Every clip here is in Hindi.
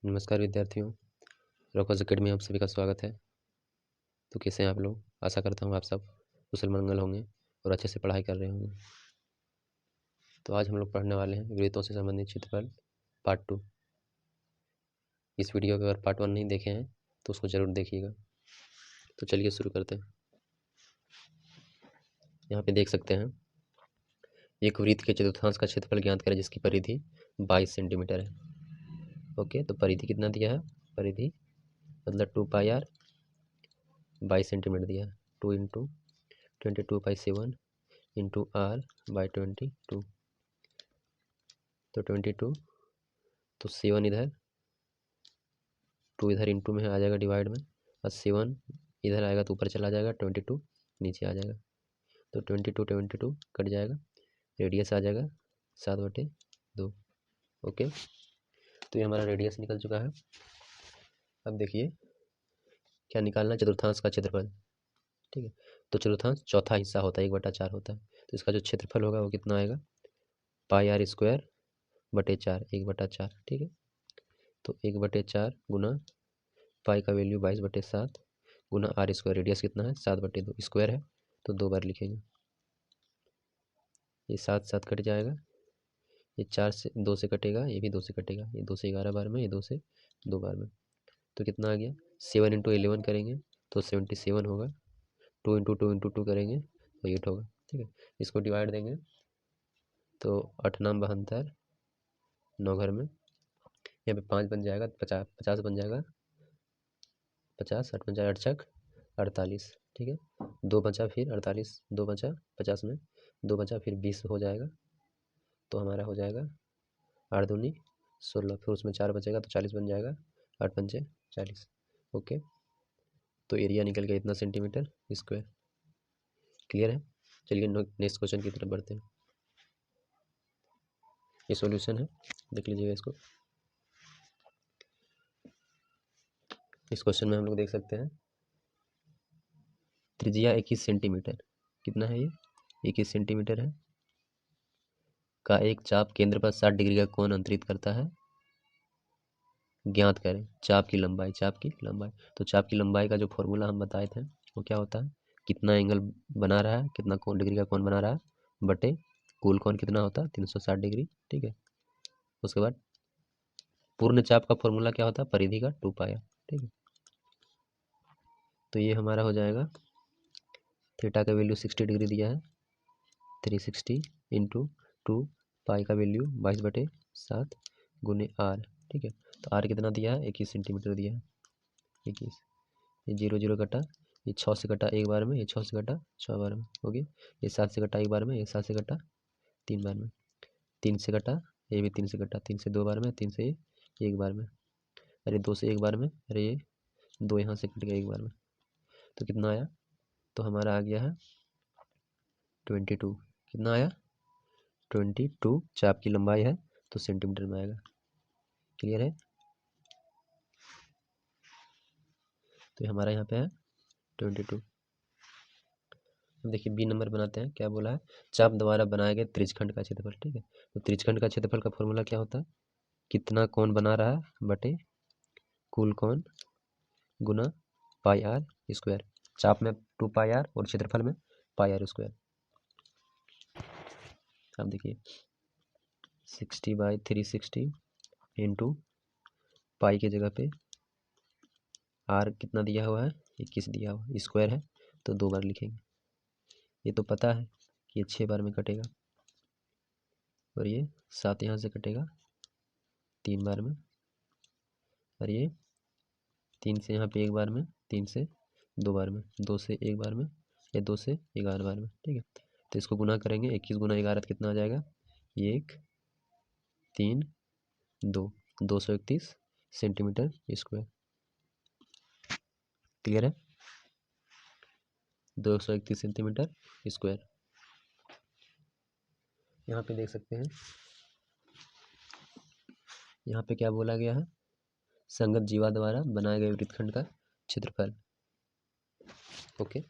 नमस्कार विद्यार्थियों, रॉकर्स अकेडमी में आप सभी का स्वागत है। तो कैसे हैं आप लोग? आशा करता हूँ आप सब कुशल मंगल होंगे और अच्छे से पढ़ाई कर रहे होंगे। तो आज हम लोग पढ़ने वाले हैं वृत्तों से संबंधित क्षेत्रफल पार्ट 2। इस वीडियो के अगर पार्ट 1 नहीं देखे हैं तो उसको ज़रूर देखिएगा। तो चलिए शुरू करते हैं। यहाँ पे देख सकते हैं एक वृत्त के चतुर्थांश का क्षेत्रफल ज्ञात करें जिसकी परिधि 22 सेंटीमीटर है। ओके, तो परिधि कितना दिया है? परिधि मतलब 2πr 22 सेंटीमीटर दिया है। 2 × 22/7 इंटू r बाई 22, तो 22, तो 7 इधर, 2 इधर इंटू में आ जाएगा डिवाइड में, और 7 इधर आएगा तो ऊपर चला जाएगा, 22 नीचे आ जाएगा, तो 22 कट जाएगा, रेडियस आ जाएगा 7/2। ओके, तो ये हमारा रेडियस निकल चुका है। अब देखिए क्या निकालना, चतुर्थांश का क्षेत्रफल। ठीक है, तो चतुर्थांश चौथा हिस्सा होता है, 1/4 होता है, तो इसका जो क्षेत्रफल होगा वो कितना आएगा? πr²/4, 1/4। ठीक है, तो 1/4 गुना पाई का वैल्यू 22/7 गुना r², रेडियस कितना है? 7/2, स्क्वायर है तो 2 बार लिखेंगे। ये 7 7 कट जाएगा, ये 4 से 2 से कटेगा, ये भी 2 से कटेगा, ये 2 से 11 बार में, ये 2 से 2 बार में, तो कितना आ गया? 7 × 11 करेंगे तो 77 होगा, 2 × 2 × 2 करेंगे तो 8 होगा। ठीक है, इसको डिवाइड देंगे तो 8 9 72, 9 घर में, यहाँ पे 5 बन जाएगा, 50 बन जाएगा, 50, 8 5 8 छक 48। ठीक है, 2 बचा, फिर 48, 2 बचा 50 में, 2 बचा, फिर 20 हो जाएगा, तो हमारा हो जाएगा 8 दूनी 16, फिर उसमें 4 बचेगा तो 40 बन जाएगा, 8 पंचे 40। ओके, तो एरिया निकल गया इतना सेंटीमीटर स्क्वायर। क्लियर है? चलिए नेक्स्ट क्वेश्चन की तरफ बढ़ते हैं। ये सॉल्यूशन है, देख लीजिएगा इसको। इस क्वेश्चन में हम लोग देख सकते हैं त्रिज्या 21 सेंटीमीटर, कितना है ये? 21 सेंटीमीटर है, का एक चाप केंद्र पर 60 डिग्री का कोण अंतरित करता है, ज्ञात करें चाप की लंबाई। चाप की लंबाई, तो चाप की लंबाई का जो फॉर्मूला हम बताए थे वो क्या होता है? कितना एंगल बना रहा है, कितना कोण डिग्री का कोण बना रहा है, बटे कुल कोण कितना होता है? 360 डिग्री। ठीक है, उसके बाद पूर्ण चाप का फॉर्मूला क्या होता है? परिधि का 2πr। ठीक है, तो ये हमारा हो जाएगा, थीटा का वैल्यू 60 डिग्री दिया है, 360 इंटू 2, पाई का वैल्यू 22/7 गुने आर। ठीक है, तो आर कितना दिया है? 21 सेंटीमीटर दिया है, 21। ये 0 0 कटा, ये 6 से कटा एक बार में, ये 6 से कटा 6 बार में, हो गया। ये 7 से कटा एक बार में, ये 7 से कटा 3 बार में, 3 से कटा, ये भी 3 से कटा, 3 से 2 बार में, 3 से एक बार में, अरे 2 से एक बार में, अरे ये 2 यहाँ से कट गया एक बार में, तो कितना आया? तो हमारा आ गया है 22। कितना आया? 22 चाप की लंबाई है तो सेंटीमीटर में आएगा। क्लियर है? तो हमारा यहाँ पे है 22। देखिए बी नंबर बनाते हैं, क्या बोला है? चाप द्वारा बनाए गए त्रिज्यखंड का क्षेत्रफल। ठीक है, तो त्रिज्यखंड का क्षेत्रफल का फॉर्मूला क्या होता है? कितना कोण बना रहा है बटे कुल कोण गुना πr²। चाप में 2πr और क्षेत्रफल में πr²। अब देखिए 60/360 इंटू पाई के जगह पे r कितना दिया हुआ है? 21 दिया हुआ, स्क्वायर है तो 2 बार लिखेंगे। ये तो पता है कि ये 6 बार में कटेगा, और ये 7 यहाँ से कटेगा 3 बार में, और ये 3 से यहाँ पे एक बार में, 3 से 2 बार में, 2 से एक बार में, या 2 से 11 बार में। ठीक है, तो इसको गुना करेंगे, 21 गुना 11 कितना आ जाएगा? 1 3 2, 231 सेंटीमीटर स्क्वायर। क्लियर है? 231 सेंटीमीटर स्क्वायर। यहाँ पे देख सकते हैं, यहाँ पे क्या बोला गया है? संगत जीवा द्वारा बनाए गए वृत्तखंड का क्षेत्रफल। ओके,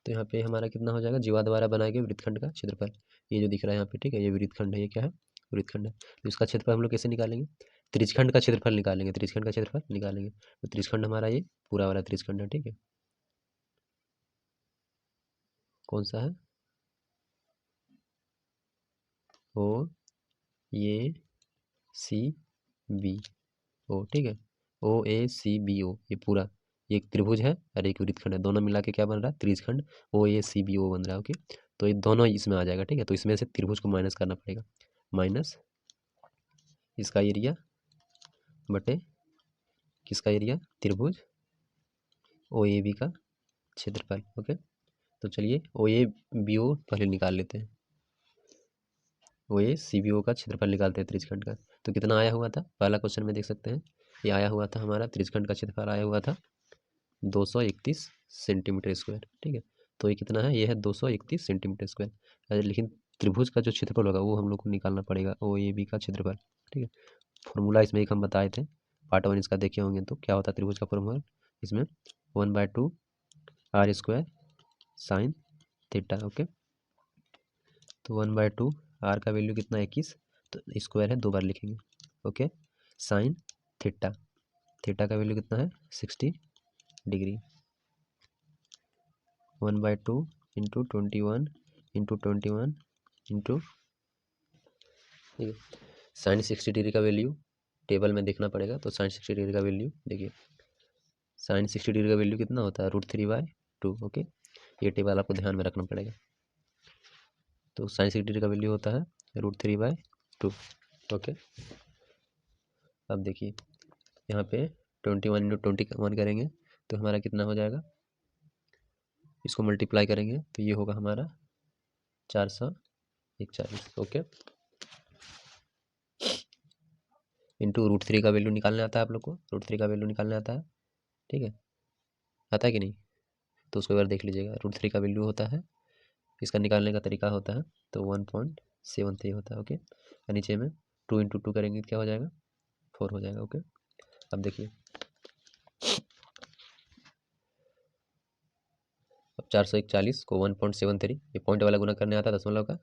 तो यहाँ पे हमारा कितना हो जाएगा, जीवा द्वारा बनाए गए वृत्तखंड का क्षेत्रफल, ये जो दिख रहा है यहाँ पे, ठीक है, ये वृत्तखंड है, ये क्या है, वृत्तखंड है। तो इसका क्षेत्रफल हम लोग कैसे निकालेंगे, त्रिज्यखंड का क्षेत्रफल निकालेंगे, त्रिज्यखंड का क्षेत्रफल निकालेंगे। तो त्रिज्यखंड हमारा ये पूरा वाला त्रिज्यखंड है, ठीक है, कौन सा है, ओ ए सी बी ओ, ठीक है, ओ ए सी बी ओ, ये पूरा, ये एक त्रिभुज है और एक वृत्तखंड है, दोनों मिला के क्या बन रहा है, त्रिज्यखंड ओ ए सी बी ओ बन रहा है। ओके, तो ये दोनों इसमें आ जाएगा, ठीक है, तो इसमें से त्रिभुज को माइनस करना पड़ेगा, माइनस इसका एरिया बटे किसका एरिया, त्रिभुज ओ ए बी का क्षेत्रफल। ओके, तो चलिए ओ ए बी ओ पहले निकाल लेते हैं, ओ ए सी बी ओ का क्षेत्रफल निकालते हैं त्रिज्यखंड का। तो कितना आया हुआ था, पहला क्वेश्चन में देख सकते हैं, ये आया हुआ था हमारा त्रिज्यखंड का क्षेत्रफल आया हुआ था 231 सेंटीमीटर स्क्वायर, ठीक है, तो ये कितना है, ये है 231 सेंटीमीटर स्क्वायर। लेकिन त्रिभुज का जो क्षेत्रफल होगा वो हम लोग को निकालना पड़ेगा, ओ ए बी का क्षेत्रफल, ठीक है। फॉर्मूला इसमें एक हम बताए थे, पार्ट 1 इसका देखे होंगे, तो क्या होता है त्रिभुज का फॉर्मूला, इसमें 1/2 R square sine theta. Okay, तो 1/2 आर का वैल्यू कितना 21, तो स्क्वायर है, 2 बार लिखेंगे। ओके, साइन थीटा, थीटा का वैल्यू कितना है 60 डिग्री, 1/2 इंटू 21 इंटू 21 इंटू, ठीक है, साइन 60 डिग्री का वैल्यू टेबल में देखना पड़ेगा। तो साइन 60 डिग्री का वैल्यू देखिए, साइन 60 डिग्री का वैल्यू कितना होता है, √3/2। ओके, ये टेबल आपको ध्यान में रखना पड़ेगा। तो साइन 60 डिग्री का वैल्यू होता है √3/2। ओके, अब देखिए यहाँ पे 21 इंटू 21 करेंगे तो हमारा कितना हो जाएगा, इसको मल्टीप्लाई करेंगे तो ये होगा हमारा 441। ओके, इंटू √3 का वैल्यू निकालने आता है आप लोग को, √3 का वैल्यू निकालने आता है, ठीक है, आता है कि नहीं, तो उसको एक बार देख लीजिएगा। √3 का वैल्यू होता है, इसका निकालने का तरीका होता है, तो 1.73 होता है। ओके, और नीचे में 2 इंटू 2 करेंगे तो क्या हो जाएगा, 4 हो जाएगा। ओके, अब देखिए, अब 441 को 1.73, ये पॉइंट वाला गुना करने आता है दशमलव का,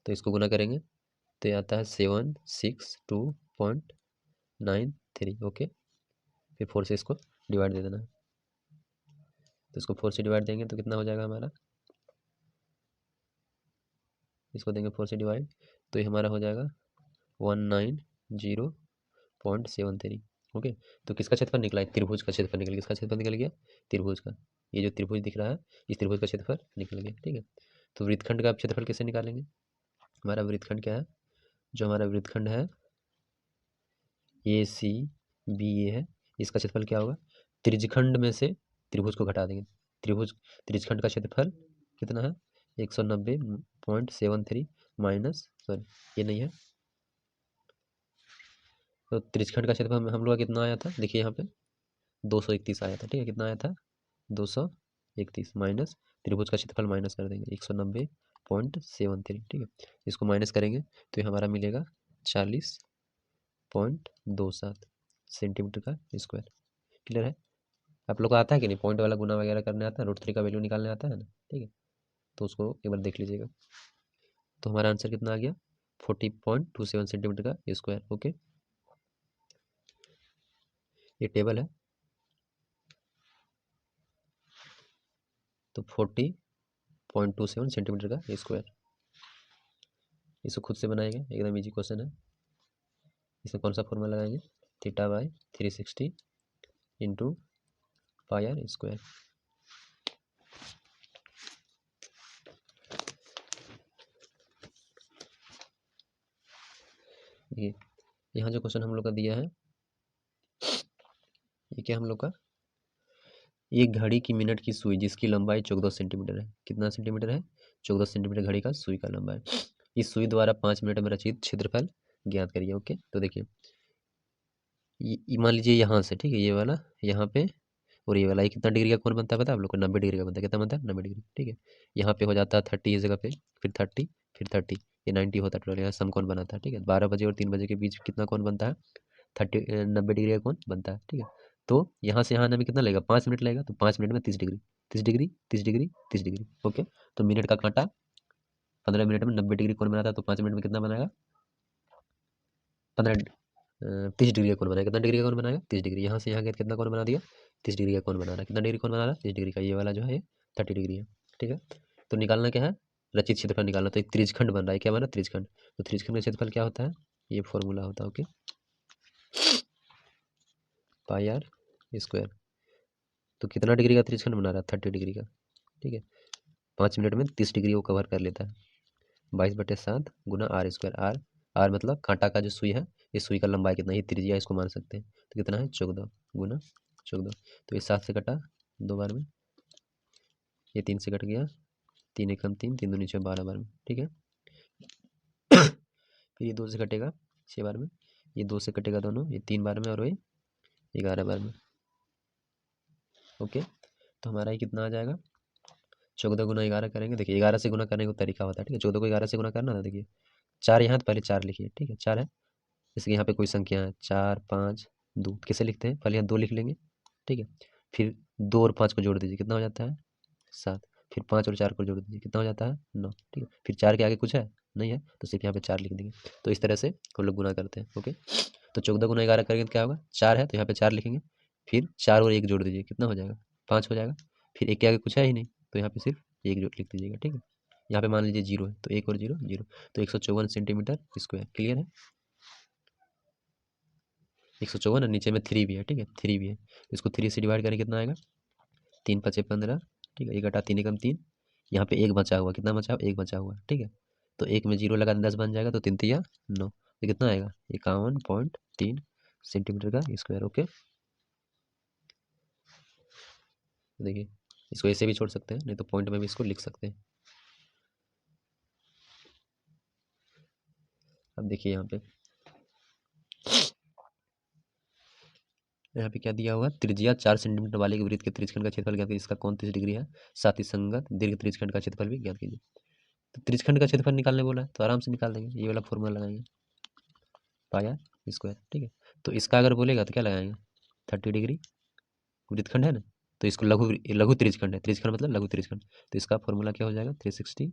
तो इसको गुना करेंगे तो ये आता है 762.93। ओके, फिर 4 से इसको डिवाइड दे देना है, तो इसको 4 से डिवाइड देंगे तो कितना हो जाएगा हमारा, इसको देंगे 4 से डिवाइड तो ये हमारा हो जाएगा 190.73। ओके, तो किसका क्षेत्रफल निकला है, त्रिभुज का क्षेत्रफल निकल गया, किसका क्षेत्रफल निकल गया, त्रिभुज का, ये जो त्रिभुज दिख रहा है इस त्रिभुज का क्षेत्रफल निकल गया, ठीक है। तो वृत्तखंड का क्षेत्रफल कैसे निकालेंगे, हमारा वृत्तखंड क्या है, जो हमारा वृत्तखंड है ए सी बी ए है, इसका क्षेत्रफल क्या होगा, त्रिज्यखंड में से त्रिभुज को घटा देंगे, त्रिभुज त्रिज्यखंड का क्षेत्रफल कितना है 190.73 माइनस, सॉरी ये नहीं है, तो त्रिज्यखंड का क्षेत्रफल हम लोग का कितना आया था, देखिए यहाँ पे 231 आया था, ठीक है, कितना आया था 231 माइनस त्रिभुज का क्षेत्रफल माइनस कर देंगे 190.73, ठीक है, इसको माइनस करेंगे तो ये हमारा मिलेगा 40.27 सेंटीमीटर का स्क्वायर। क्लियर है, आप लोग को आता है कि नहीं, पॉइंट वाला गुना वगैरह करने आता है, √3 का वैल्यू निकालने आता है ना, ठीक है, तो उसको एक बार देख लीजिएगा। तो हमारा आंसर कितना आ गया 40.27 सेंटीमीटर का स्क्वायर। ओके, ये टेबल है, तो 40.27 सेंटीमीटर का स्क्वायर, इसको खुद से बनाएंगे, एकदम इजी क्वेश्चन है। इसमें कौन सा फॉर्मूला लगाएंगे, θ/360 इंटू पाई आर स्क्वायर। ये यहाँ जो क्वेश्चन हम लोग का दिया है, ये क्या हम लोग का, एक घड़ी की मिनट की सुई जिसकी लंबाई 14 सेंटीमीटर है, कितना सेंटीमीटर है, 14 सेंटीमीटर घड़ी का सुई का लंबाई, इस सुई द्वारा 5 मिनट में रचित क्षेत्रफल ज्ञात करिए। ओके, तो देखिए मान लीजिए यहाँ से, ठीक है, ये वाला यहाँ पे और ये वाला, ये कितना डिग्री का कोण बनता है पता है आप लोग को, 90 डिग्री का बनता है, कितना बनता है 90 डिग्री, ठीक है, यहाँ पे हो जाता है 30 इस जगह पे, फिर 30 फिर 30, ये 90 होता है टोटल, यहाँ समकोण बनाता है, ठीक है, 12 बजे और 3 बजे के बीच कितना कोण बनता है 90 डिग्री का कोण बनता है, ठीक है। तो यहाँ से यहाँ आने में कितना लगेगा 5 मिनट लगेगा, तो 5 मिनट में 30 degree, 30 degree 30 degree 30 degree. Okay, तो मिनट का कांटा 15 मिनट में 90 डिग्री कोण बनाता है, तो 5 मिनट में कितना बनाएगा? 30 डिग्री का कोण बनाएगा। कितना डिग्री का कोण बनाएगा? 30 डिग्री। यहाँ से यहाँ गया कितना कोण बना दिया? 30 डिग्री का कोण बना रहा है। कितना डिग्री कोण बना रहा है? 30 डिग्री का। ये वाला जो है 30 डिग्री है। ठीक है, तो निकालना क्या है? रचित क्षेत्रफल निकालना। तो एक त्रिज्यखंड बन रहा है। क्या बना? त्रिज्यखंड। तो त्रिज्यखंड का क्षेत्रफल क्या होता है? ये फॉर्मूला होता है। Okay, pi R square. तो कितना डिग्री का त्रिज्यखंड बना रहा है? 30 डिग्री का। ठीक है, 5 मिनट में 30 डिग्री को कवर कर लेता है। 22/7 गुना आर स्क्वायर। आर आर मतलब कांटा का जो सुई है, इस सुई का लंबाई कितना, ये त्रिज्या इसको मान सकते हैं। तो कितना है? 14 गुना 14। तो ये 7 से कटा 2 बार में, ये 3 से कट गया, 3 एकम 3, 3 दूनी 6, 12 बार में। ठीक है, फिर ये 2 से कटेगा 6 बार में, ये 2 से कटेगा दोनों, ये 3 बार में, और ये 11 बार में। ओके, तो हमारा ये कितना आ जाएगा? 14 गुना 11 करेंगे। देखिए 11 से गुना करने का तरीका होता है। ठीक है, 14 को 11 से गुना करना था। देखिए 4 यहाँ, तो पहले 4 लिखिए। ठीक है, 4 है, जैसे कि यहाँ पे कोई संख्या है 4 5 2, कैसे लिखते हैं? पहले यहाँ 2 लिख लेंगे। ठीक है, फिर 2 और 5 को जोड़ दीजिए, कितना हो जाता है? 7। फिर 5 और 4 को जोड़ दीजिए, कितना हो जाता है? 9। ठीक है, फिर 4 के आगे कुछ है? नहीं है, तो सिर्फ यहाँ पे 4 लिख देंगे। तो इस तरह से हम लोग गुना करते हैं। ओके, तो 14 गुना 11 करेंगे तो क्या होगा? 4 है, तो यहाँ पे 4 लिखेंगे। फिर 4 और 1 जोड़ दीजिए, कितना हो जाएगा? 5 हो जाएगा। फिर 1 के आगे कुछ है ही नहीं, तो यहाँ पे सिर्फ 1 जोड़ लिख दीजिएगा। ठीक है, यहाँ पे मान लीजिए 0 है, तो 1 और 0 0, तो 154 सेंटीमीटर स्क्वायर। क्लियर है? 154 और नीचे में 3 भी है। ठीक है, 3 भी है, इसको 3 से डिवाइड करें, कितना आएगा? 3 5 15। ठीक है, 1 घटा 3 एकम 3, यहाँ पे 1 बचा हुआ, कितना बचा हुआ? 1 बचा हुआ। ठीक है, तो 1 में 0 लगा 10 बन जाएगा, तो 3 तिया 9, तो कितना आएगा? 51.3 सेंटीमीटर का स्क्वायर। ओके, देखिए इसको ऐसे भी छोड़ सकते हैं, नहीं तो पॉइंट में भी इसको लिख सकते हैं। अब देखिए यहाँ पे क्या दिया हुआ? त्रिज्या 4 सेंटीमीटर वाले वृत्त के त्रिज्यखंड का क्षेत्रफल ज्ञात कीजिए, इसका कोण 30 डिग्री है। साथ ही संगत दीर्घ त्रिज्यखंड का क्षेत्रफल भी ज्ञात कीजिए। तो त्रिज्यखंड का क्षेत्रफल निकालने बोला है, तो आराम से निकाल देंगे। ये वाला फॉर्मूला लगाएंगे, पाई आर स्क्वायर। ठीक है, तो इसका अगर बोलेगा तो क्या लगाएंगे? 30 डिग्री वृत्तखंड है ना, तो इसको लघु लघु त्रिज्यखंड है। त्रिज्यखंड मतलब लघु त्रिज्यखंड, तो इसका फॉर्मूला क्या हो जाएगा? 360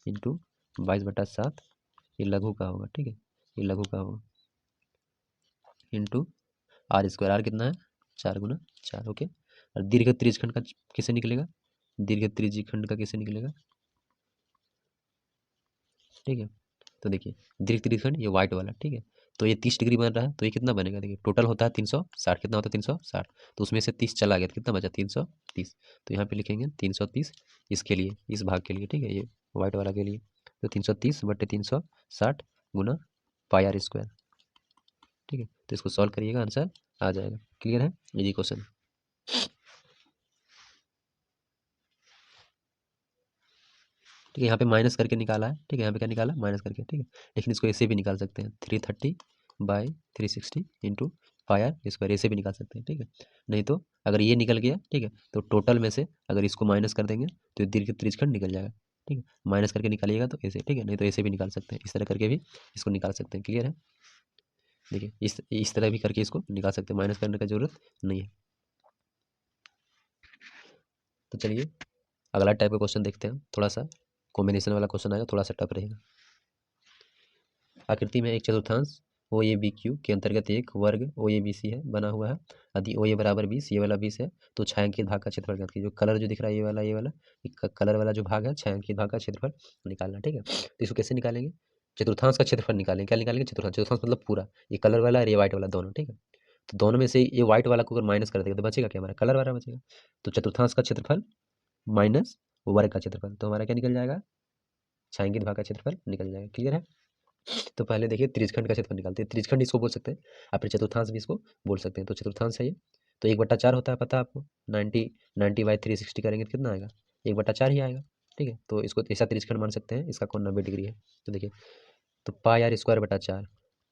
इंटू 22/7, ये लघु का होगा। ठीक है, ये लघु का होगा, इंटू आर स्क्वायर। आर कितना है? 4 गुना 4। ओके, और दीर्घ त्रिज्यखंड का कैसे निकलेगा? दीर्घ त्रिज्यखंड का कैसे निकलेगा? ठीक है, तो देखिए दीर्घ त्रिज्यखंड ये व्हाइट वाला। ठीक है, तो ये 30 डिग्री बन रहा है, तो ये कितना बनेगा? देखिए टोटल होता है 360। कितना होता है? 360, तो उसमें से 30 चला गया, तो कितना बचा? 330। तो यहाँ पे लिखेंगे 330 इसके लिए, इस भाग के लिए। ठीक है, ये व्हाइट वाला के लिए, तो 330/360 गुना पाई आर स्क्वायर। ठीक है, तो इसको सॉल्व करिएगा, आंसर आ जाएगा। क्लियर है? Easy question. ठीक है, यहाँ पे माइनस करके निकाला है। ठीक है, यहाँ पे क्या निकाला? माइनस करके। ठीक है, लेकिन इसको ऐसे भी निकाल सकते हैं, 330/360 इंटू पाई आर स्क्वायर, ऐसे भी निकाल सकते हैं। ठीक है, नहीं तो अगर ये निकल गया, ठीक है, तो टोटल में से अगर इसको माइनस कर देंगे तो ये दीर्घ त्रिज्यखंड निकल जाएगा। ठीक है, माइनस करके निकालिएगा तो ऐसे। ठीक है, नहीं तो ऐसे भी निकाल सकते हैं, इस तरह करके भी इसको निकाल सकते हैं। क्लियर है? देखिए इस तरह भी करके इसको निकाल सकते हैं, माइनस करने का जरूरत नहीं है। तो चलिए अगला टाइप का क्वेश्चन देखते हैं। थोड़ा सा कॉम्बिनेशन वाला क्वेश्चन आएगा, थोड़ा सा टफ रहेगा। आकृति में एक चतुर्थांश ओ ए बी क्यू के अंतर्गत एक वर्ग ओ ए बी सी है बना हुआ है। यदि ओ ए बराबर 20, ये वाला 20 है, तो छायांकित भाग का क्षेत्रफल ज्ञात कीजिए। जो कलर जो दिख रहा है ये वाला कलर वाला जो भाग है, छायांकित भाग का क्षेत्रफल निकालना। ठीक है, तो इसको कैसे निकालेंगे? चतुर्थांश का क्षेत्रफल निकालेंगे। क्या निकालेंगे? चतुर्थांश। चतुर्थांश मतलब पूरा, ये कलर वाला और ये व्हाइट वाला दोनों। ठीक है, तो दोनों में से ये व्हाइट वाला को अगर माइनस कर देंगे तो बचेगा क्या? हमारा कलर वाला बचेगा। तो चतुर्थांश का क्षेत्रफल माइनस वर्ग का क्षेत्रफल, तो हमारा क्या निकल जाएगा? छायांकित भाग का क्षेत्रफल निकल जाएगा। क्लियर है? तो पहले देखिए त्रिज्यखंड का क्षेत्रफल निकालते हैं। त्रिज्यखंड इसको बोल सकते हैं, आप फिर चतुर्थांश भी इसको बोल सकते हैं। तो चतुर्थांश है ये, तो 1/4 होता है, पता है आपको। 90/360 करेंगे तो कितना आएगा? 1/4 ही आएगा। ठीक है, तो इसको ऐसा त्रिज्यखंड मान सकते हैं, इसका कोण 90 डिग्री है। तो देखिए, तो पाई आर स्क्वायर बटा 4,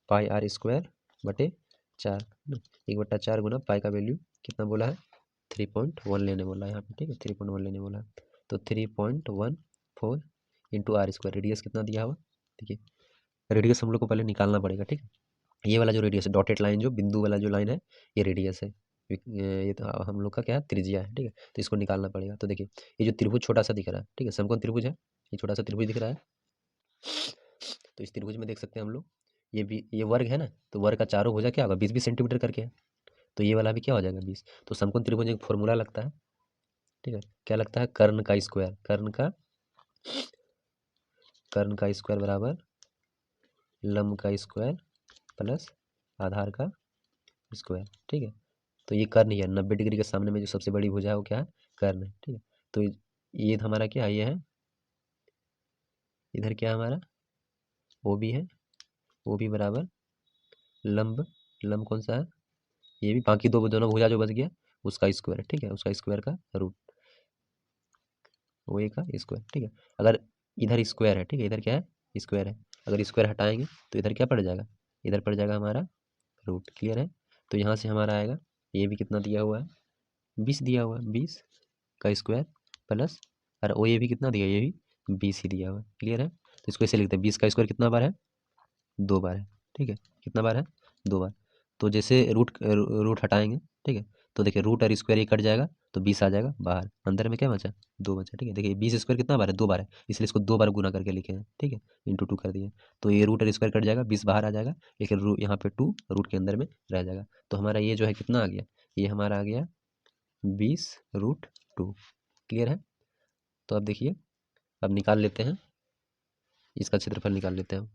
पाई आर स्क्वायर बटे 4, 1/4 गुना पाई का वैल्यू कितना बोला है? 3.1 लेने बोला है यहाँ पे। ठीक है, 3.1 लेने बोला है, तो 3.14 इंटू आर स्क्वायर। रेडियस कितना दिया हुआ? देखिए रेडियस हम लोग को पहले निकालना पड़ेगा। ठीक है, ये वाला जो रेडियस है, डॉटेड लाइन जो बिंदु वाला जो लाइन है, ये रेडियस है। ये तो हम लोग का क्या है, त्रिज्या है, ठीक है। तो इसको निकालना पड़ेगा। तो देखिए ये जो त्रिभुज छोटा सा दिख रहा है, ठीक है, समकोण त्रिभुज है, ये छोटा सा त्रिभुज दिख रहा है। तो इस त्रिभुज में देख सकते हैं हम लोग, ये वर्ग है ना, तो वर्ग का चारों भुजा क्या होगा, 20-20 सेंटीमीटर करके है। तो ये वाला भी क्या हो जाएगा, 20। तो समकोण त्रिभुज एक फॉर्मूला लगता है, ठीक है, क्या लगता है, कर्ण का स्क्वायर बराबर लंब का स्क्वायर प्लस आधार का स्क्वायर, ठीक है। तो ये कर्ण ही है, 90 डिग्री के सामने में जो सबसे बड़ी भुजा है वो क्या है, कर्ण है, ठीक है। तो ये हमारा क्या, ये है, इधर क्या है हमारा, ओ बी है, ओ बी बराबर लंब, लंब कौन सा है, ये भी, बाकी दो दोनों भुजा जो बच गया उसका स्क्वायर है, ठीक है, उसका स्क्वायर का रूट, वो ए का स्क्वायर, ठीक है। अगर इधर स्क्वायर है, ठीक है, इधर क्या है, स्क्वायर है, अगर स्क्वायर हटाएंगे तो इधर क्या पड़ जाएगा, इधर पड़ जाएगा हमारा रूट, क्लियर है। तो यहाँ से हमारा आएगा, ये भी कितना दिया हुआ है, 20 दिया हुआ है, 20 का स्क्वायर प्लस, और ओ ये भी कितना दिया, ये भी 20 ही दिया हुआ है, क्लियर है। तो इसको ऐसे लिखते हैं, 20 का स्क्वायर कितना बार है, 2 बार है, ठीक है, कितना बार है, 2 बार। तो जैसे रूट रूट हटाएंगे, ठीक है, तो देखिए रूट और स्क्वायर ये कट जाएगा, तो 20 आ जाएगा बाहर, अंदर में क्या बचा, 2 बचा, ठीक है। देखिए 20 स्क्वायर कितना बार है, 2 बार है, इसलिए इसको 2 बार गुना करके लिखे हैं, ठीक है, इंटू 2 कर दिए। तो ये रूट और स्क्वायर कट जाएगा, 20 बाहर आ जाएगा, लेकिन यहाँ पे 2 रूट के अंदर में रह जाएगा। तो हमारा ये जो है कितना आ गया, ये हमारा आ गया 20√2, क्लियर है। तो अब देखिए, अब निकाल लेते हैं, इसका क्षेत्रफल निकाल लेते हैं।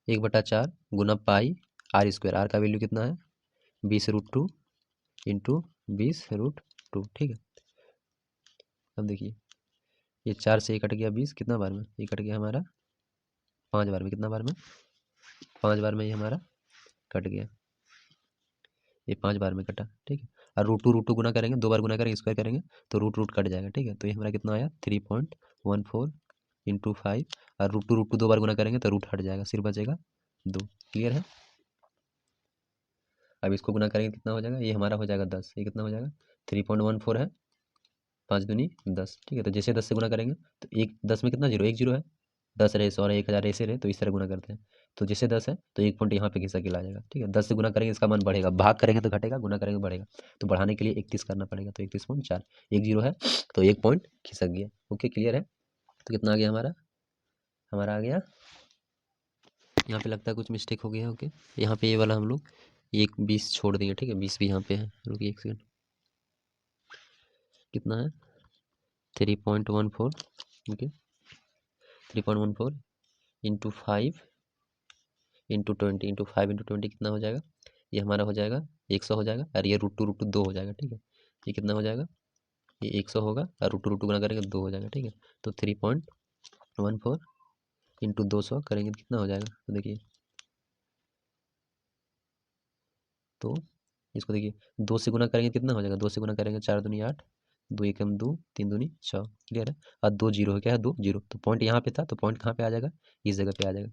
1/4 गुना पाई आर स्क्वायर, आर का वैल्यू कितना है, 20√2 इंटू 20√2, ठीक है। अब देखिए ये 4 से ये कट गया 20, कितना बार में, ये कट गया हमारा 5 बार में, कितना बार में, 5 बार में ये हमारा कट गया, ये 5 बार में कटा, ठीक है। और रूट टू गुना करेंगे, 2 बार गुना करेंगे, स्क्वायर करेंगे तो रूट रूट कट जाएगा, ठीक है। तो ये हमारा कितना आया, 3.14 इंटू 5, और रूट टू 2 बार गुना करेंगे तो रूट हट जाएगा, सिर्फ बचेगा 2, क्लियर है। अब इसको गुना करेंगे कितना हो जाएगा, ये हमारा हो जाएगा 10, ये कितना हो जाएगा, 3.14 है, 5 दूनी 10, ठीक है। तो जैसे 10 से गुना करेंगे तो एक 10 में कितना जीरो, एक जीरो है, 10 रहे 100 रहे 1000 ऐसे रहे, तो इस तरह गुना करते हैं। तो जैसे 10 है तो एक पॉइंट यहाँ पे घिसा के ला जाएगा, ठीक है। 10 से गुना करेंगे इसका मान बढ़ेगा, भाग करेंगे तो घटेगा, गुना करेंगे बढ़ेगा। तो बढ़ाने के लिए 31 करना पड़ेगा, तो 31.4, एक जीरो है तो एक पॉइंट खिसक गया, ओके, क्लियर है। तो कितना आ गया हमारा, हमारा आ गया, यहाँ पे लगता है कुछ मिस्टेक हो गया है, ओके। यहाँ पे ये वाला हम लोग एक 20 छोड़ देंगे, ठीक है, 20 भी यहाँ पे है, रुकिए एक सेकंड, कितना है 3.14, okay, 3.14 into 5 into 20 into 5 into 20 कितना हो जाएगा, ये हमारा हो जाएगा 100 हो जाएगा, और ये रूट टू 2 हो जाएगा, ठीक है। ये कितना हो जाएगा, ये 100 होगा, और रूट टू गुना करेंगे 2 हो जाएगा, ठीक है। तो 3.14 इंटू 200 करेंगे तो कितना हो जाएगा, तो देखिए, तो इसको देखिए 2 से गुना करेंगे कितना हो जाएगा, 2 से गुना करेंगे 4 दूनी 8, 2 एकम 2, 3 दूनी 6, क्लियर है। और 2 जीरो है, क्या है, 2 जीरो, तो पॉइंट यहाँ पे था, तो पॉइंट कहाँ पे आ जाएगा, इस जगह पे आ जाएगा,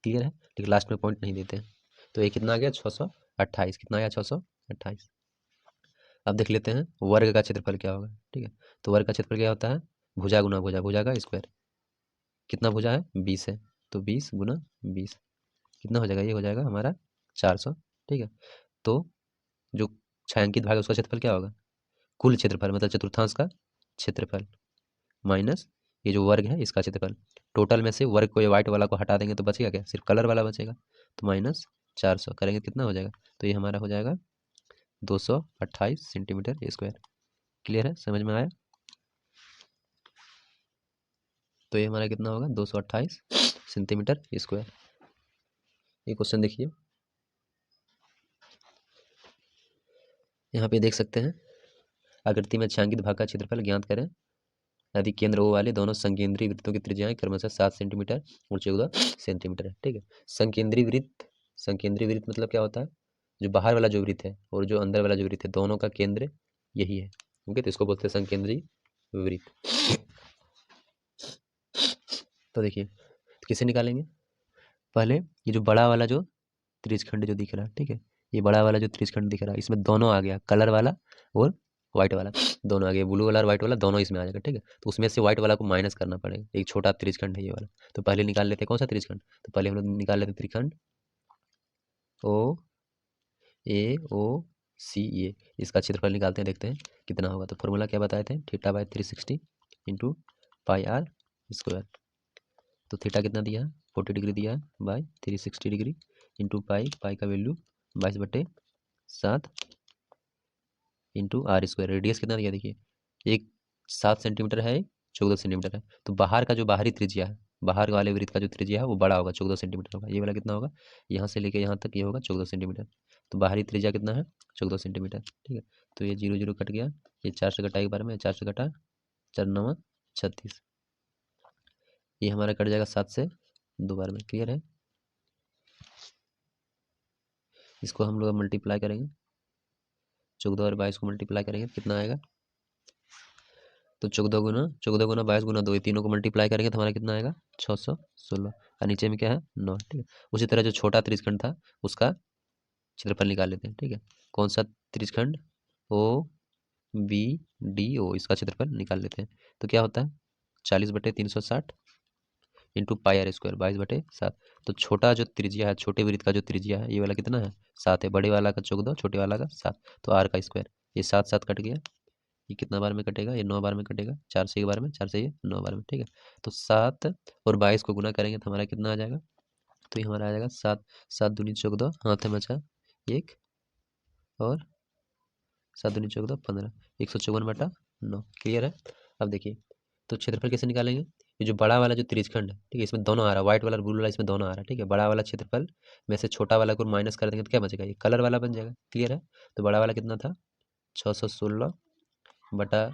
क्लियर है। लेकिन लास्ट में पॉइंट नहीं देते हैं। तो ये कितना आ गया, 628, कितना आया, 628। अब देख लेते हैं वर्ग का क्षेत्रफल क्या होगा, ठीक है। तो वर्ग का क्षेत्रफल क्या होता है, भुजा गुना भुजा, भुजा का स्क्वायर, कितना भुजा है, 20 है, तो 20 गुना 20 कितना हो जाएगा, ये हो जाएगा हमारा 400, ठीक है। तो जो छायांकित भाग है उसका क्षेत्रफल क्या होगा, कुल क्षेत्रफल मतलब चतुर्थांश का क्षेत्रफल माइनस ये जो वर्ग है इसका क्षेत्रफल, टोटल में से वर्ग को, ये व्हाइट वाला को हटा देंगे तो बचेगा क्या, सिर्फ कलर वाला बचेगा। तो माइनस 400 करेंगे कितना हो जाएगा, तो ये हमारा हो जाएगा 228 सेंटीमीटर स्क्वायर, क्लियर है, समझ में आया। तो ये हमारा कितना होगा, 228 सेंटीमीटर स्क्वायर। ये क्वेश्चन देखिए, यहाँ पे देख सकते हैं, आकृति में छायांकित भाग का क्षेत्रफल ज्ञात करें यदि केंद्र ओ वाले दोनों संकेंद्रीय वृत्तों की त्रिज्याएं क्रमशः 7 सेंटीमीटर और 14 सेंटीमीटर है, ठीक है। संकेंद्रीय वृत्त मतलब क्या होता है, जो बाहर वाला जो वृत्त है और जो अंदर वाला जो वृत्त है दोनों का केंद्र यही है, ओके। तो इसको बोलते हैं संकेंद्रीय वृत्त। तो देखिए, तो किसे निकालेंगे, पहले ये जो बड़ा वाला जो त्रिज्यखंड जो दिख रहा है, ठीक है, ये बड़ा वाला जो त्रिज्यखंड दिख रहा है इसमें दोनों आ गया, कलर वाला और व्हाइट वाला, दोनों आ गए, ब्लू वाला और व्हाइट वाला दोनों इसमें आ जाएगा, ठीक है। तो उसमें से व्हाइट वाला को माइनस करना पड़ेगा, एक छोटा त्रिज्यखंड है ये वाला। तो पहले निकाल लेते हैं कौन सा त्रिज्यखंड, तो पहले हम लोग निकाल लेते हैं त्रिज्यखंड ओ AOCA, इसका क्षेत्रफल निकालते हैं, देखते हैं कितना होगा। तो फॉर्मूला क्या बताए थे, θ/360 इंटू पाई आर स्क्वायर। तो थीटा कितना दिया है, 40 डिग्री दिया है, बाय 360 डिग्री इंटू पाई का value 22/7 into R square. Radius कितना दिया, देखिए एक 7 सेंटीमीटर है, 14 सेंटीमीटर है। तो बाहर का जो बाहरी त्रिज्या है, बाहर वाले वृत्त का जो त्रिज्या है वो बड़ा होगा, 14 सेंटीमीटर होगा। ये वाला कितना होगा, यहाँ से लेके यहाँ तक ये होगा 14 सेंटीमीटर। तो बाहरी त्रिज्या कितना है, 14 सेंटीमीटर, ठीक है। तो ये 0 0 कट गया, ये 4 से कटा एक बार में, 4 से कटा 4 9 36, ये हमारा कट जाएगा 7 से 2 बार में। क्लियर है। इसको हम लोग मल्टीप्लाई करेंगे, 14 और 22 को मल्टीप्लाई करेंगे, कितना आएगा, तो 14 गुना 22 गुना 2, ये तीनों को मल्टीप्लाई करेंगे तो हमारा कितना आएगा, 616। और नीचे में क्या है, 9, ठीक है। उसी तरह जो छोटा त्रिज्यखंड था उसका क्षेत्रफल निकाल लेते हैं, ठीक है। कौन सा त्रिज्यखंड, OBDO, इसका क्षेत्रफल निकाल लेते हैं। तो क्या होता है, 40/360 इंटू पाई आर स्क्वायर, 22/7। तो छोटा जो त्रिज्या है, छोटे वृत्त का जो त्रिज्या है, ये वाला कितना है, 7 है। बड़े वाला का 14, छोटे वाला का 7, तो आर का स्क्वायर, ये 7 7 कट गया, ये कितना बार में कटेगा, ये 9 बार में कटेगा, 4 से एक बार में, 4 से ये 9 बार में, ठीक है। तो 7 और 22 को गुना करेंगे तो हमारा कितना आ जाएगा, तो ये हमारा आ जाएगा 7 7 दूनी 14, हाथ में बचा 1, और 7 दूनी 14 15, 154/9। क्लियर है। अब देखिए, तो क्षेत्रफल कैसे निकालेंगे, ये जो बड़ा वाला जो त्रिज्यखंड है, ठीक है, इसमें दोनों आ रहा है, व्हाइट वाला और ब्लू वाला इसमें दोनों आ रहा है, ठीक है। बड़ा वाला क्षेत्रफल में से छोटा वाला को माइनस कर देंगे तो क्या बचेगा, ये कलर वाला बन जाएगा। क्लियर है। तो बड़ा वाला कितना था, 616 बटा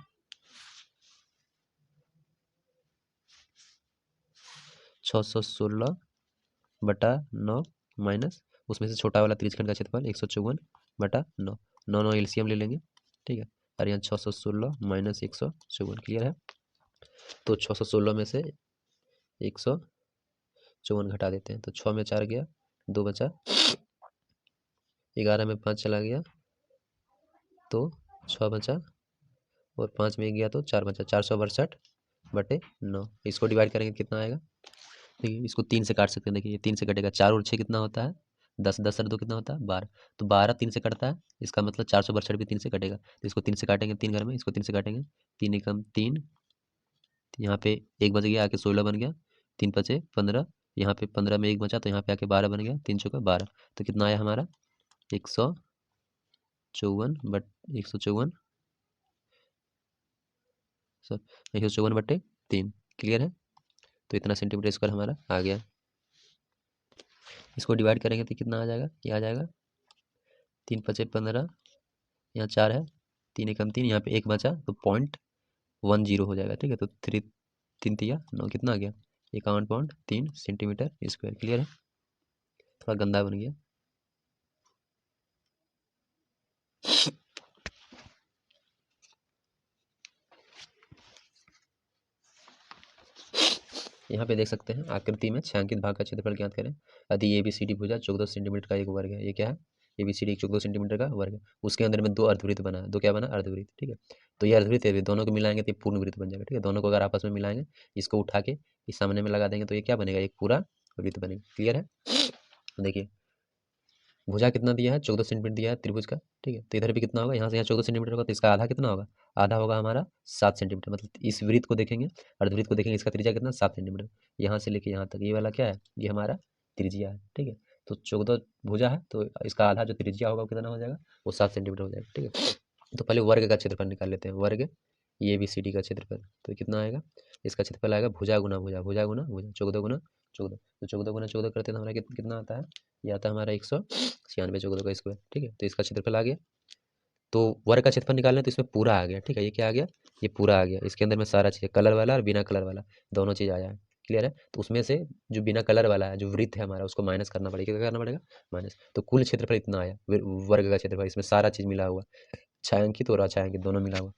616/9 माइनस उसमें से छोटा वाला त्रिज्यखंड का क्षेत्रफल 154/9, 9 9 एलसीएम ले लेंगे, ठीक है। और यहाँ 616 माइनस 154। क्लियर है। तो 616 में से 154 घटा देते हैं, तो 6 में 4 गया, 2 बचा, 11 में 5 चला गया, तो 6 बचा, और 5 में 1 गया तो 4 बचा, 462/9। इसको डिवाइड करेंगे कितना आएगा, देखिए इसको 3 से काट सकते हैं, देखिए ये 3 से कटेगा, 4 और 6 कितना होता है, 10 10 और 2 कितना होता है, 12। तो 12 3 से कटता है, इसका मतलब 462 भी 3 से कटेगा। तो इसको 3 से काटेंगे, 3 घर में, इसको 3 से काटेंगे, 3 एकम 3, यहाँ पे 1 बच गया, आके 16 बन गया, 3 पचे 15, यहाँ पे 15 में 1 बचा तो यहाँ पे आके 12 बन गया, 3 चौका 12। तो कितना आया हमारा, 154 154/3। क्लियर है। तो इतना सेंटीमीटर स्क्वायर हमारा आ गया। इसको डिवाइड करेंगे तो कितना आ जाएगा, ये आ जाएगा 3 पचे 15, यहाँ 4 है, 3 एकम 3, यहाँ पे 1 बचा तो 0.10 हो जाएगा, ठीक है। तो 3 3 तिया 9, कितना आ गया, 51.3 सेंटीमीटर स्क्वायर। क्लियर है। थोड़ा गंदा बन गया। यहाँ पे देख सकते हैं, आकृति में छायांकित भाग का क्षेत्रफल ज्ञात करें। यदि ABCD भुजा 14 सेंटीमीटर का एक वर्ग है, ये क्या है, ABCD एक 14 सेंटीमीटर का वर्ग है, उसके अंदर में 2 अर्धवृत्त बना है, 2 क्या बना, अर्धवृत्त, ठीक है। तो ये अर्धवृत्त है, दोनों को मिलाएंगे तो ये पूर्ण वृत्त बन जाएगा, ठीक है। दोनों को अगर आपस में मिलाएंगे, इसको उठा के इस सामने में लगा देंगे तो ये क्या बनेगा, एक पूरा वृत्त बनेगा। क्लियर है। देखिए भुजा कितना दिया है, 14 सेंटीमीटर दिया है त्रिभुज का, ठीक है। तो इधर भी कितना होगा, यहाँ से यहाँ 14 सेंटीमीटर होगा, तो इसका आधा कितना होगा, आधा होगा हमारा 7 सेंटीमीटर। मतलब इस वृत्त को देखेंगे, अर्धवृत्त को देखेंगे, इसका त्रिज्या कितना, 7 सेंटीमीटर। यहाँ से लेके यहाँ तक ये वाला क्या है, ये हमारा त्रिज्या है, ठीक है। तो 14 भुजा है, तो इसका आधा जो त्रिज्या होगा वो कितना हो जाएगा, वो 7 सेंटीमीटर हो जाएगा, ठीक है। तो पहले वर्ग का क्षेत्रफल निकाल लेते हैं, वर्ग ABCD का क्षेत्रफल। तो कितना आएगा, इसका क्षेत्रफल आएगा भुजा गुना भुजा, भुजा गुना भुजा, 14 गुना 14। तो 14 गुना 14 करते हैं तो हमारा कितना आता है, ये आता है हमारा 196, 14 का स्क्वायर, ठीक है। तो इसका क्षेत्रफल आ गया। तो वर्ग का क्षेत्रफल निकालना है तो इसमें पूरा आ गया, ठीक है। ये क्या आ गया, ये पूरा आ गया। इसके अंदर में सारा चीज़, कलर वाला और बिना कलर वाला दोनों चीज़ आया है। क्लियर है। तो उसमें से जो बिना कलर वाला है, जो वृत्त है हमारा, उसको माइनस करना पड़ेगा। क्या करना पड़ेगा, माइनस। तो कुल क्षेत्रफल इतना आया, वर्ग का क्षेत्रफल, इसमें सारा चीज़ मिला हुआ, छायांकित और अछायांकित दोनों मिला हुआ।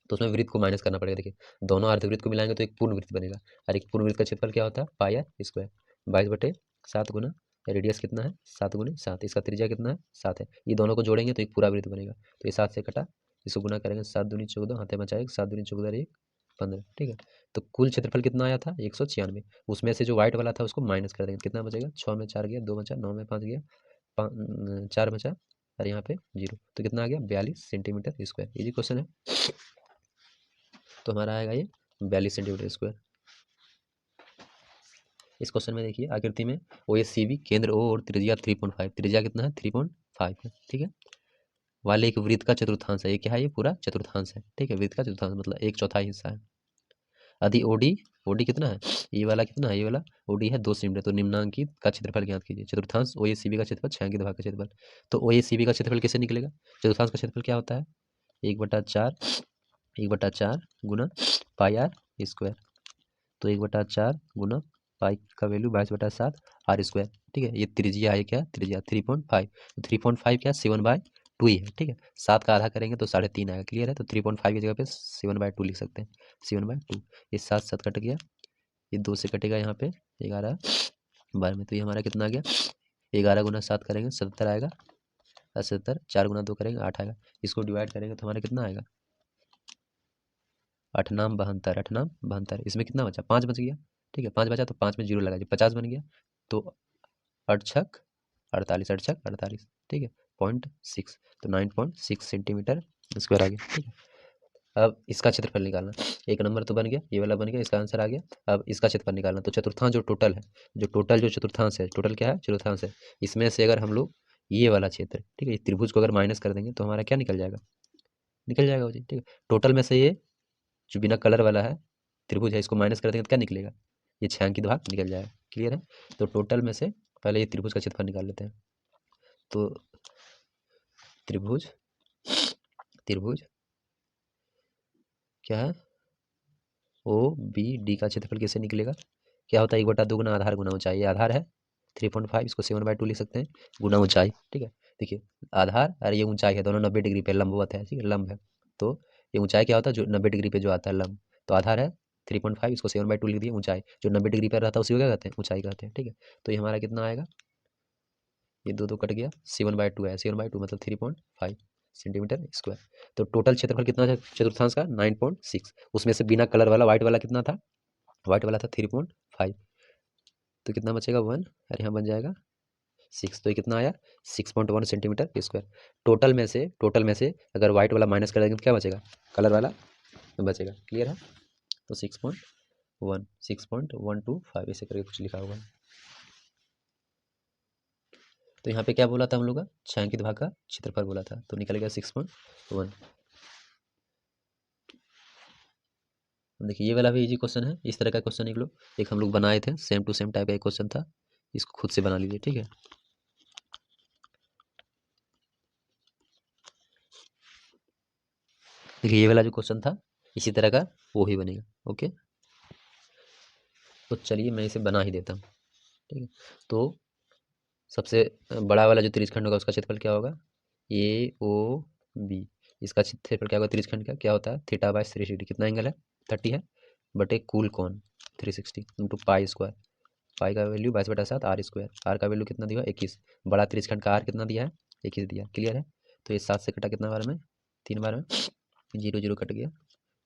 तो उसमें वृत्त को माइनस करना पड़ेगा। देखिए दोनों अर्धवृत्त को मिलाएंगे तो एक पूर्ण वृत्त बनेगा, और एक पूर्ण वृत्त का क्षेत्रफल क्या होता है, पाई आर स्क्वायर, 22/7 गुना रेडियस कितना है, 7 गुने 7, इसका त्रिज्या कितना है, 7 है। ये दोनों को जोड़ेंगे तो एक पूरा वृत्त बनेगा। तो ये 7 से कटा, इसको गुना करेंगे, 7 दूनी 14, हाथे बचा 1, 7 दूनी 14 1 15, ठीक है। तो कुल क्षेत्रफल कितना आया था, 196। उसमें से जो व्हाइट वाला था उसको माइनस कर देंगे, कितना बचेगा, 6 में 4 गया, 2 बचा, 9 में 5 गया, 4 बचा, और यहाँ पे 0, तो कितना आ गया 42 सेंटीमीटर स्क्वायर। इजी क्वेश्चन है, तो हमारा आएगा ये 42 सेंटीमीटर स्क्वायर। इस क्वेश्चन में देखिए आकृति में OSCB केंद्र O और त्रिज्या 3.5, त्रिज्या कितना है 3.5 है, ठीक है, वाले एक वृत्त का चतुर्थांश है। ये क्या है, ये पूरा चतुर्थांश है, ठीक है, वृत्त का चतुर्थांश मतलब 1/4 हिस्सा है। यदि OD कितना है, ये वाला कितना है, ये वाला OD है 2 सेंटीमीटर, तो निम्नांकित का क्षेत्रफल ज्ञात कीजिए। चतुर्थांश OACB का क्षेत्रफल छायांकित भाग का क्षेत्रफल, तो OACB का क्षेत्रफल कैसे निकलेगा, चतुर्थांश का क्षेत्रफल क्या होता है 1/4 गुना पाई आर स्क्वायर, तो 1/4 गुना पाई का वैल्यू 22/7 आर स्क्वायर, ठीक है। ये त्रिज्या है, क्या त्रिज्या 3.5, तो 3.5 क्या 7/2 ही है, ठीक है। 7 का आधा करेंगे तो 3.5 आएगा, क्लियर है। तो 3.5 की जगह पे 7/2 लिख सकते हैं, 7/2। ये 7 7 कट गया, ये 2 से कटेगा, यहाँ पे 11 12 में, तो ये हमारा कितना आ गया 11 गुना 7 करेंगे 77 आएगा, 77 4 गुना 2 करेंगे 8 आएगा। इसको डिवाइड करेंगे तो हमारा कितना आएगा 8 नाम 72, 8 नाम 72, इसमें कितना बचा 5 बच गया, ठीक है, 5 बचा तो 5 में 0 लगा दीजिए, 50 बन गया, तो 8 छक 48, 8 छक 48, ठीक है, 0.6, तो 9.6 सेंटीमीटर स्क्वायर आ गया, ठीक है। अब इसका क्षेत्रफल निकालना, एक नंबर तो बन गया, ये वाला बन गया, इसका आंसर आ गया। अब इसका क्षेत्रफल निकालना, तो चतुर्थांश जो टोटल है, जो चतुर्थांश है, टोटल क्या है चतुर्थांश है, इसमें से अगर हम लोग ये वाला क्षेत्र, ठीक है, इस त्रिभुज को अगर माइनस कर देंगे तो हमारा क्या निकल जाएगा, निकल जाएगा वो जी, ठीक है। टोटल में से ये जो बिना कलर वाला है त्रिभुज है, इसको माइनस कर देंगे तो क्या निकलेगा, ये छायांकित भाग निकल जाएगा, क्लियर है। तो टोटल में से पहले ये त्रिभुज का क्षेत्रफल निकाल लेते हैं, तो त्रिभुज त्रिभुज क्या है OBD का क्षेत्रफल कैसे निकलेगा, क्या होता है 1/2 गुना आधार गुना ऊंचाई, ये आधार है 3.5, इसको 7/2 लिख सकते हैं, गुना ऊंचाई, ठीक है। देखिए आधार और ये ऊंचाई है, दोनों 90 डिग्री पे लंबवत है, ठीक है, लंब है, तो ये ऊंचाई क्या होता है जो 90 डिग्री पे जो आता है लंब, तो आधार है 3.5, इसको 7/2 लिख दिए, ऊंचाई जो 90 डिग्री पर रहता है उसी को क्या कहते हैं ऊंचाई कहते हैं, ठीक है। तो ये हमारा कितना आएगा, ये 2 2 कट गया, 7/2 है, 7/2 मतलब 3.5 सेंटीमीटर स्क्वायर। तो टोटल क्षेत्रफल कितना है चतुर्थांश का 9.6, उसमें से बिना कलर वाला व्हाइट वाला कितना था, व्हाइट वाला था 3.5, तो कितना बचेगा 1, और यहाँ बन जाएगा 6, तो ये कितना आया 6.1 सेंटीमीटर स्क्वायर। टोटल में से अगर व्हाइट वाला माइनस कर देंगे तो क्या बचेगा, कलर वाला बचेगा, क्लियर है। तो 6.1 ऐसे करके कुछ लिखा होगा। तो यहाँ पे क्या बोला था हम लोग का, छायांकित भाग का क्षेत्रफल बोला था, तो निकल गया 6.1। देखिए ये वाला भी इजी क्वेश्चन है, इस तरह का क्वेश्चन एक हम लोग बनाए थे, सेम टू सेम टाइप का एक क्वेश्चन था, इसको खुद से बना लीजिए, ठीक है। देखिए ये वाला जो क्वेश्चन था इसी तरह का वो ही बनेगा, ओके। तो चलिए मैं इसे बना ही देता हूँ, ठीक है। तो सबसे बड़ा वाला जो त्रिज्यखंड होगा उसका क्षेत्रफल क्या होगा, AOB, इसका क्षेत्रफल क्या होगा त्रिज्यखंड का, क्या होता है θ/360, कितना एंगल है 30 है, बटे कुल कोण 360 इंटू पाई स्क्वायर, पाई का वैल्यू 22/7 आर स्क्वायर, आर का वैल्यू कितना दिया 21, बड़ा त्रिज्यखंड का आर कितना दिया है 21 दिया, क्लियर है। तो ये 7 से कटा कितना बार में 3 बार में, 0 0 कट गया,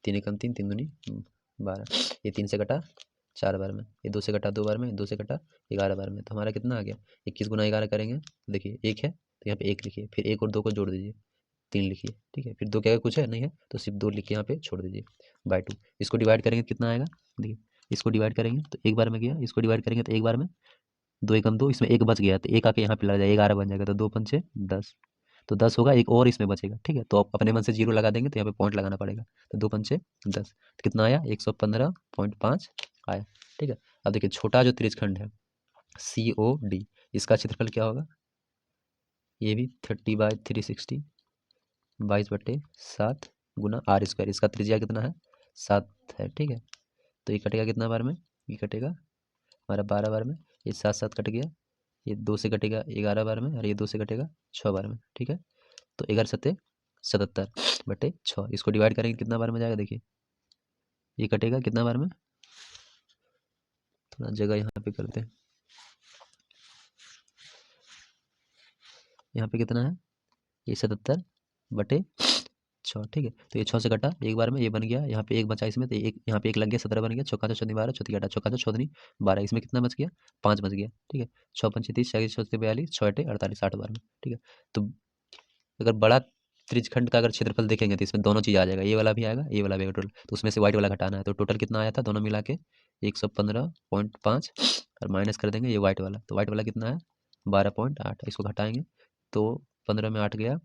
3 एकम 3 3 दूनी 12, ये 3 से कटा 4 बार में, ये 2 से कटा 2 बार में, 2 से कटा 11 बार में, तो हमारा कितना आ गया 21 गुना 11 करेंगे, देखिए 1 है तो यहाँ पे 1 लिखिए, फिर 1 और 2 को जोड़ दीजिए 3 लिखिए, ठीक है, फिर 2 क्या कुछ है नहीं है तो सिर्फ 2 लिखिए यहाँ पे छोड़ दीजिए बाय 2। इसको डिवाइड करेंगे कितना आएगा, देखिए इसको डिवाइड करेंगे तो एक बार में गया, इसको डिवाइड करेंगे तो एक बार में, 2 एकम 2, इसमें एक बच गया तो एक आके यहाँ पे लग जाएगा 11 बन जाएगा, तो 2 पंचे 10, तो 10 होगा, एक और इसमें बचेगा, ठीक है। तो आप अपने मन से 0 लगा देंगे तो यहाँ पे पॉइंट लगाना पड़ेगा, तो 2 पंचे 10, तो कितना आया 115.5 आया, ठीक है। अब देखिए छोटा जो त्रिज्यखंड है COD, इसका क्षेत्रफल क्या होगा, ये भी 30/360 22/7 गुना आर स्क्वायर, इसका त्रिज्या कितना है 7 है, ठीक है। तो ये कटेगा कितना बार में, ये कटेगा हमारा 12 बार में, ये 7 7 कट गया, ये 2 से कटेगा 11 बार में, और ये 2 से कटेगा 6 बार में, ठीक है। तो 11 सत्ते 77/6, इसको डिवाइड करेंगे कितना बार में जाएगा, देखिए ये कटेगा कितना बार में, थोड़ा जगह यहाँ पे करते हैं, यहाँ पे कितना है ये 77/6, ठीक है। तो ये 6 से कटा एक बार में, ये बन गया, यहाँ पे एक बचा इसमें, तो एक यहाँ पे एक लग गया 17 बन गया, चौका 6 चौनी 12, चौथी काटा चौका 6 दूनी 12, इसमें कितना बच गया 5 बच गया, ठीक है। 6 पंचे 30, 6 42, 6 अटे 48, 8 बार में, ठीक है। तो अगर बड़ा त्रिज्यखंड का अगर क्षेत्रफल देखेंगे तो इसमें दोनों चीज़ आ जाएगा, ये वाला भी आएगा, ये वाला भी आएगा टोटल। तो उसमें से वाइट वाला घटाना है, तो टोटल कितना आया था दोनों मिला के 115.5 और माइनस कर देंगे ये वाइट वाला, तो वाइट वाला कितना है 12.8। इसको घटाएंगे तो 15 में 8 गया,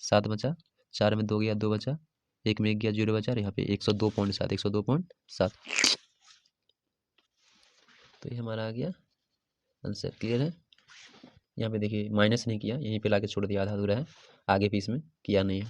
7 बचा, 4 में 2 गया, 2 बचा, 1 में 1 गया, 0 बचा, और यहाँ पे 102.7, 102.7। तो ये हमारा आ गया आंसर। क्लियर है? यहाँ पे देखिए माइनस नहीं किया, यहीं पे लाके छोड़ दिया, आधा अधूरा है, आगे भी इसमें किया नहीं है।